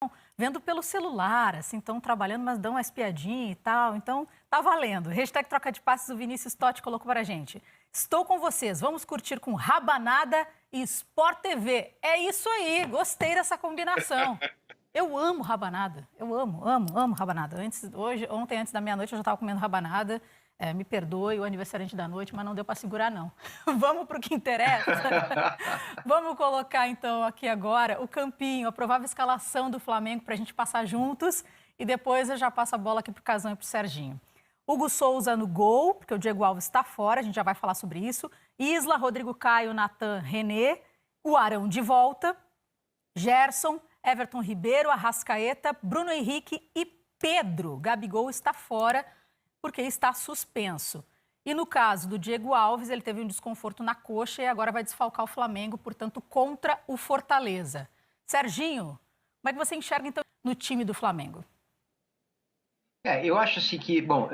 estavam vendo pelo celular, assim, estão trabalhando, mas dão uma espiadinha e tal. Então, tá valendo. Hashtag troca de passes, o Vinícius Totti colocou para a gente. Estou com vocês, vamos curtir com rabanada e Sport TV. É isso aí, gostei dessa combinação. Eu amo rabanada, eu amo rabanada. Ontem, antes da meia-noite, eu já estava comendo rabanada. Me perdoe o aniversariante da noite, mas não deu para segurar, não. Vamos para o que interessa? Vamos colocar, então, aqui agora o campinho, a provável escalação do Flamengo para a gente passar juntos. E depois eu já passo a bola aqui para o Casão e para o Serginho. Hugo Souza no gol, porque o Diego Alves está fora, a gente já vai falar sobre isso. Isla, Rodrigo Caio, Natan, René. O Arão de volta. Gerson, Everton Ribeiro, Arrascaeta, Bruno Henrique e Pedro. Gabigol está fora porque está suspenso. E no caso do Diego Alves, ele teve um desconforto na coxa e agora vai desfalcar o Flamengo, portanto, contra o Fortaleza. Serginho, como é que você enxerga, então, no time do Flamengo? Eu acho assim que, bom,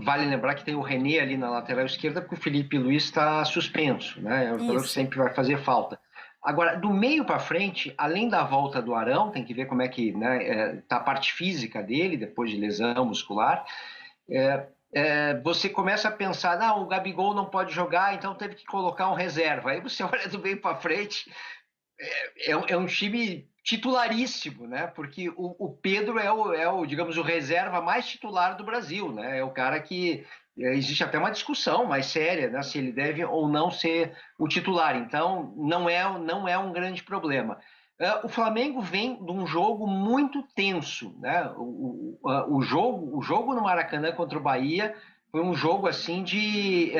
vale lembrar que tem o René ali na lateral esquerda, porque o Felipe Luiz está suspenso, né? É um jogador que sempre vai fazer falta. Agora, do meio para frente, além da volta do Arão, tem que ver como é que tá a parte física dele, depois de lesão muscular. Você começa a pensar, não, o Gabigol não pode jogar, então teve que colocar um reserva. Aí você olha do meio para frente, é um time titularíssimo, né? Porque o Pedro digamos, o reserva mais titular do Brasil, né? É o cara que existe até uma discussão mais séria, né? Se ele deve ou não ser o titular. Então, não é um grande problema. O Flamengo vem de um jogo muito tenso, né? O jogo no Maracanã contra o Bahia foi um jogo assim que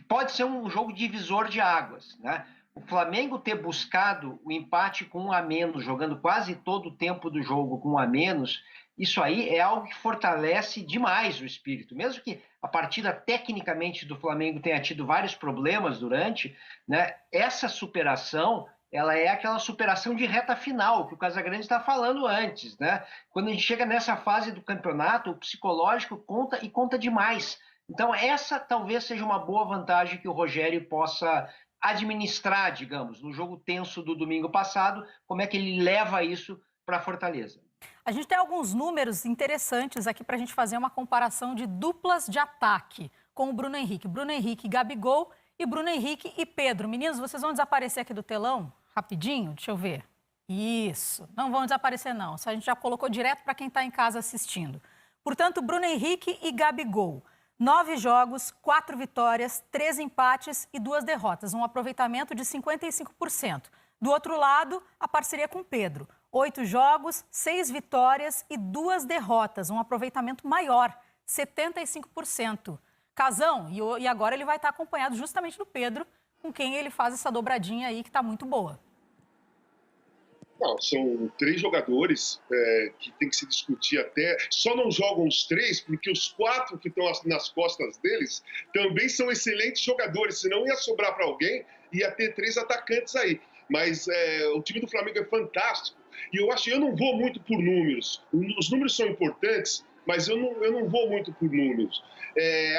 pode ser um jogo divisor de águas, né? O Flamengo ter buscado o empate com um a menos, jogando quase todo o tempo do jogo com um a menos, isso aí é algo que fortalece demais o espírito. Mesmo que a partida tecnicamente do Flamengo tenha tido vários problemas durante, né? Essa superação, ela é aquela superação de reta final que o Casagrande está falando antes, né? Quando a gente chega nessa fase do campeonato, o psicológico conta e conta demais. Então essa talvez seja uma boa vantagem que o Rogério possa administrar, digamos, no jogo tenso do domingo passado, como é que ele leva isso para Fortaleza. A gente tem alguns números interessantes aqui para a gente fazer uma comparação de duplas de ataque com o Bruno Henrique. Bruno Henrique, Gabigol e Bruno Henrique e Pedro. Meninos, vocês vão desaparecer aqui do telão? Rapidinho, deixa eu ver. Isso, não vão desaparecer não. Isso a gente já colocou direto para quem está em casa assistindo. Portanto, Bruno Henrique e Gabigol. 9 jogos, 4 vitórias, 3 empates e 2 derrotas, um aproveitamento de 55%. Do outro lado, a parceria com Pedro. 8 jogos, 6 vitórias e 2 derrotas, um aproveitamento maior, 75%. Casão, e agora ele vai estar acompanhado justamente do Pedro, com quem ele faz essa dobradinha aí que está muito boa. Não, são 3 jogadores que tem que se discutir até. Só não jogam os 3 porque os 4 que estão nas costas deles também são excelentes jogadores. Senão ia sobrar para alguém, ia ter 3 atacantes aí. Mas o time do Flamengo é fantástico. E eu não vou muito por números. Os números são importantes, mas eu não vou muito por números.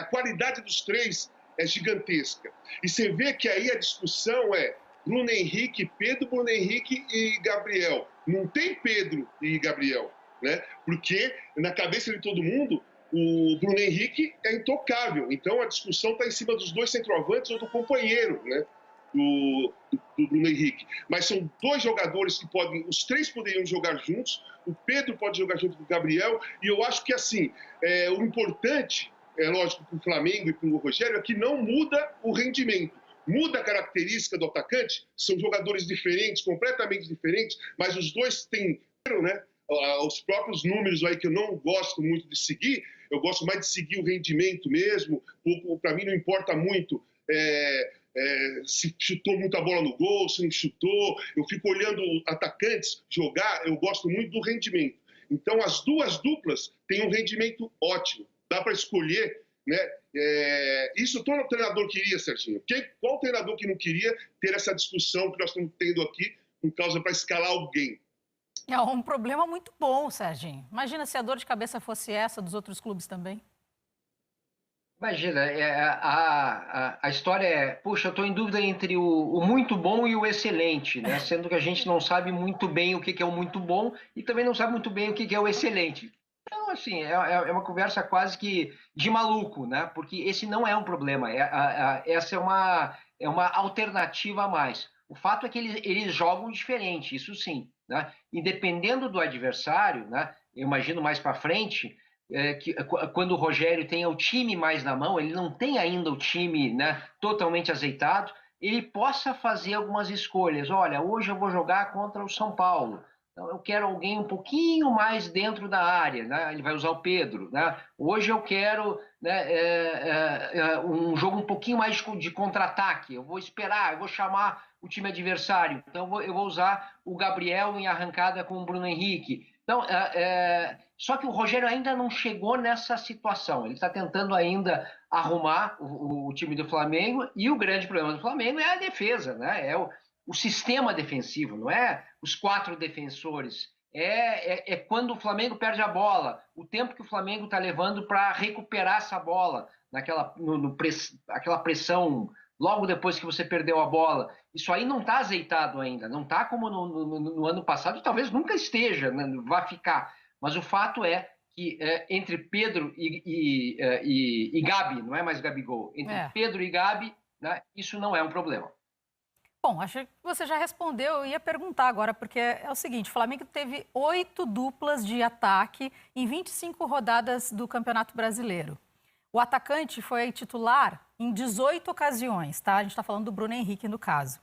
A qualidade dos 3 é gigantesca. E você vê que aí a discussão é Bruno Henrique, Pedro, Bruno Henrique e Gabriel. Não tem Pedro e Gabriel, né? Porque na cabeça de todo mundo, o Bruno Henrique é intocável. Então a discussão está em cima dos 2 centroavantes ou do companheiro, né? Do Bruno Henrique. Mas são 2 jogadores que os 3 poderiam jogar juntos. O Pedro pode jogar junto com o Gabriel. E eu acho que assim, o importante, lógico, para o Flamengo e para o Rogério, é que não muda o rendimento. Muda a característica do atacante, são jogadores diferentes, completamente diferentes, mas os 2 têm, né, os próprios números aí que eu não gosto muito de seguir, eu gosto mais de seguir o rendimento mesmo, para mim não importa muito se chutou muita bola no gol, se não chutou, eu fico olhando atacantes jogar, eu gosto muito do rendimento. Então as 2 duplas têm um rendimento ótimo, dá para escolher, né? Isso todo treinador queria, Serginho. Qual treinador que não queria ter essa discussão que nós estamos tendo aqui por causa para escalar alguém? É um problema muito bom, Serginho. Imagina se a dor de cabeça fosse essa dos outros clubes também. Imagina, a história é, puxa, eu estou em dúvida entre o muito bom e o excelente, né? Sendo que a gente não sabe muito bem o que que é o muito bom e também não sabe muito bem o que que é o excelente. Então, assim, é uma conversa quase que de maluco, né? Porque esse não é um problema, essa é uma alternativa a mais. O fato é que eles jogam diferente, isso sim, né? E dependendo do adversário, né? Eu imagino mais para frente quando o Rogério tem o time mais na mão, ele não tem ainda o time, né, totalmente azeitado, ele possa fazer algumas escolhas. Olha, hoje eu vou jogar contra o São Paulo. Então, eu quero alguém um pouquinho mais dentro da área, né? Ele vai usar o Pedro, né? Hoje eu quero, né, um jogo um pouquinho mais de contra-ataque. Eu vou esperar, eu vou chamar o time adversário. Então eu vou usar o Gabriel em arrancada com o Bruno Henrique. Então, só que o Rogério ainda não chegou nessa situação. Ele está tentando ainda arrumar o time do Flamengo e o grande problema do Flamengo é a defesa, né? É o sistema defensivo, não é os 4 defensores. É quando o Flamengo perde a bola, o tempo que o Flamengo está levando para recuperar essa bola, aquela pressão logo depois que você perdeu a bola. Isso aí não está azeitado ainda, não está como no ano passado, talvez nunca esteja, né, vai ficar. Mas o fato é que entre Pedro e Gabi, não é mais Gabigol, entre Pedro e Gabi, né, isso não é um problema. Bom, acho que você já respondeu, eu ia perguntar agora, porque é o seguinte, o Flamengo teve 8 duplas de ataque em 25 rodadas do Campeonato Brasileiro. O atacante foi titular em 18 ocasiões, tá? A gente está falando do Bruno Henrique no caso.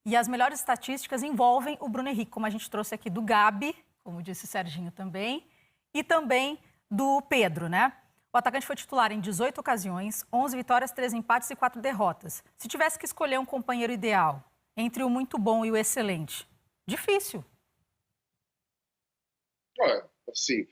E as melhores estatísticas envolvem o Bruno Henrique, como a gente trouxe aqui do Gabi, como disse o Serginho também, e também do Pedro, né? O atacante foi titular em 18 ocasiões, 11 vitórias, 3 empates e 4 derrotas. Se tivesse que escolher um companheiro ideal entre o muito bom e o excelente, difícil. Olha, assim,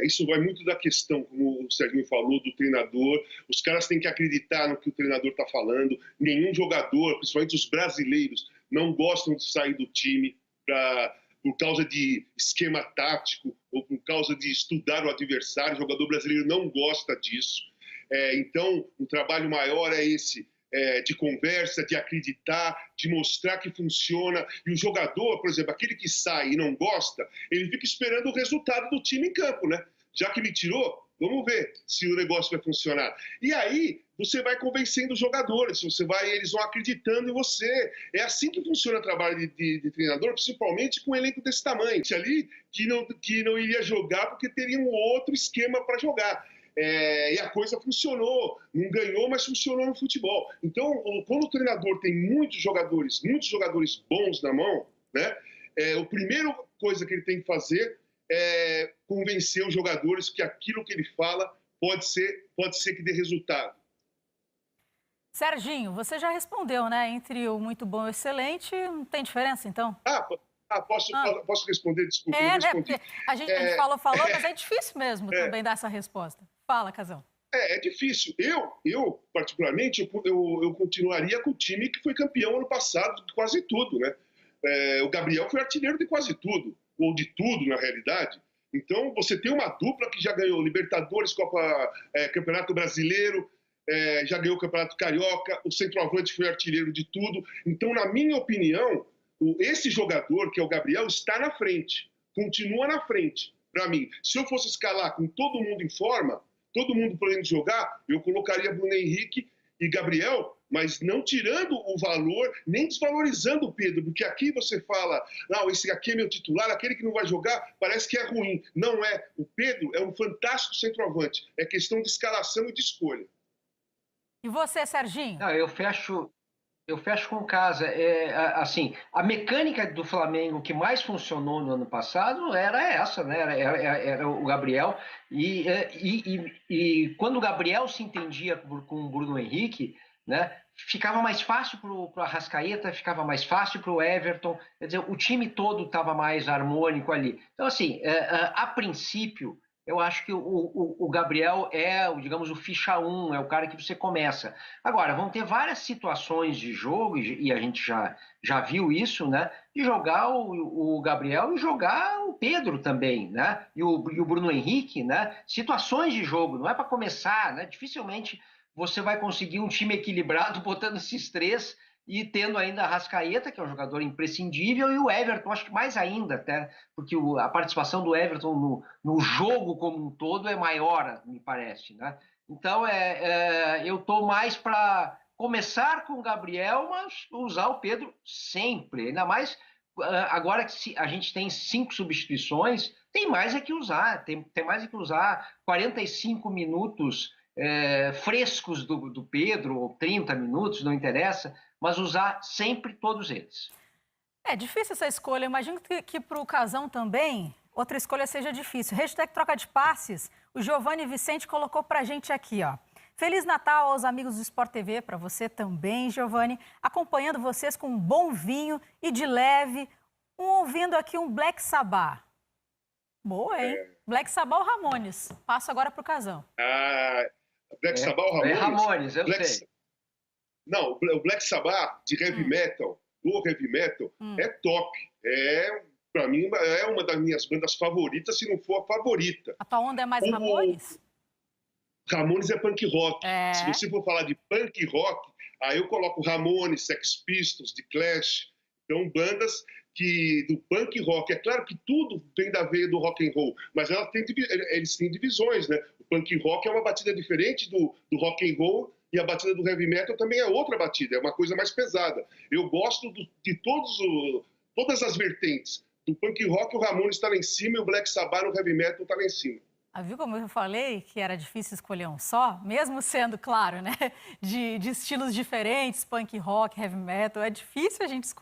isso vai muito da questão, como o Serginho falou, do treinador. Os caras têm que acreditar no que o treinador está falando. Nenhum jogador, principalmente os brasileiros, não gostam de sair do time por causa de esquema tático ou por causa de estudar o adversário. O jogador brasileiro não gosta disso. Então, o trabalho maior é esse, de conversa, de acreditar, de mostrar que funciona. E o jogador, por exemplo, aquele que sai e não gosta, ele fica esperando o resultado do time em campo, né? Já que me tirou, vamos ver se o negócio vai funcionar. E aí você vai convencendo os jogadores, eles vão acreditando em você. É assim que funciona o trabalho de treinador, principalmente com um elenco desse tamanho. Ali que não iria jogar porque teria um outro esquema para jogar. E a coisa funcionou, não ganhou, mas funcionou no futebol. Então, quando o treinador tem muitos jogadores bons na mão, né, a primeira coisa que ele tem que fazer é convencer os jogadores que aquilo que ele fala pode ser que dê resultado. Serginho, você já respondeu, né? Entre o muito bom e o excelente, não tem diferença, então? Posso responder? Desculpa, não né? respondi. A gente falou, mas é difícil mesmo também dar essa resposta. Fala, Casão. É difícil. Eu particularmente, eu continuaria com o time que foi campeão ano passado de quase tudo, né? O Gabriel foi artilheiro de quase tudo, ou de tudo, na realidade. Então, você tem uma dupla que já ganhou Libertadores, Campeonato Brasileiro, já ganhou o Campeonato Carioca, o centroavante foi artilheiro de tudo. Então, na minha opinião, esse jogador, que é o Gabriel, está na frente, continua na frente, para mim. Se eu fosse escalar com todo mundo em forma, todo mundo podendo jogar, eu colocaria Bruno Henrique e Gabriel, mas não tirando o valor, nem desvalorizando o Pedro, porque aqui você fala, não, esse aqui é meu titular, aquele que não vai jogar, parece que é ruim. Não é. O Pedro é um fantástico centroavante. É questão de escalação e de escolha. E você, Serginho? Não, eu fecho com o Casa. Assim, a mecânica do Flamengo que mais funcionou no ano passado era essa, né? Era o Gabriel. E quando o Gabriel se entendia com o Bruno Henrique, né, ficava mais fácil para o Arrascaeta, ficava mais fácil para o Everton. Quer dizer, o time todo estava mais harmônico ali. Então, assim, a princípio, eu acho que o Gabriel digamos, o ficha 1, é o cara que você começa. Agora, vão ter várias situações de jogo, e a gente já viu isso, né? de jogar o Gabriel e jogar o Pedro também, né? E o Bruno Henrique, né? Situações de jogo, não é para começar, né? Dificilmente você vai conseguir um time equilibrado botando esses três e tendo ainda a Arrascaeta, que é um jogador imprescindível, e o Everton, acho que mais ainda, até, porque a participação do Everton no jogo como um todo é maior, me parece, né? Então, eu estou mais para começar com o Gabriel, mas usar o Pedro sempre, ainda mais agora que a gente tem 5 substituições, tem mais é que usar, tem mais é que usar 45 minutos frescos do Pedro, ou 30 minutos, não interessa, mas usar sempre todos eles. É difícil essa escolha. Eu imagino que para o Casão também, outra escolha seja difícil. Hashtag troca de passes, o Giovanni Vicente colocou para a gente aqui, ó. Feliz Natal aos amigos do Sport TV, para você também, Giovanni. Acompanhando vocês com um bom vinho e de leve, ouvindo aqui um Black Sabbath. Boa, hein? Black Sabbath ou Ramones? Passo agora para o Casão. Black Sabbath ou Ramones? Ramones, eu sei. Não, o Black Sabbath de heavy metal, do heavy metal, é top. Para mim, é uma das minhas bandas favoritas, se não for a favorita. A tua onda é mais Ramones? Ramones é punk rock. Se você for falar de punk rock, aí eu coloco Ramones, Sex Pistols, The Clash. Então, bandas do punk rock. É claro que tudo vem da veia do rock and roll, mas eles têm divisões, né? O punk rock é uma batida diferente do rock and roll, e a batida do heavy metal também é outra batida, é uma coisa mais pesada. Eu gosto de todas as vertentes. Do punk rock, o Ramones está lá em cima, e o Black Sabbath no heavy metal está lá em cima. Viu como eu falei que era difícil escolher um só? Mesmo sendo, claro, né, de estilos diferentes, punk rock, heavy metal, é difícil a gente escolher.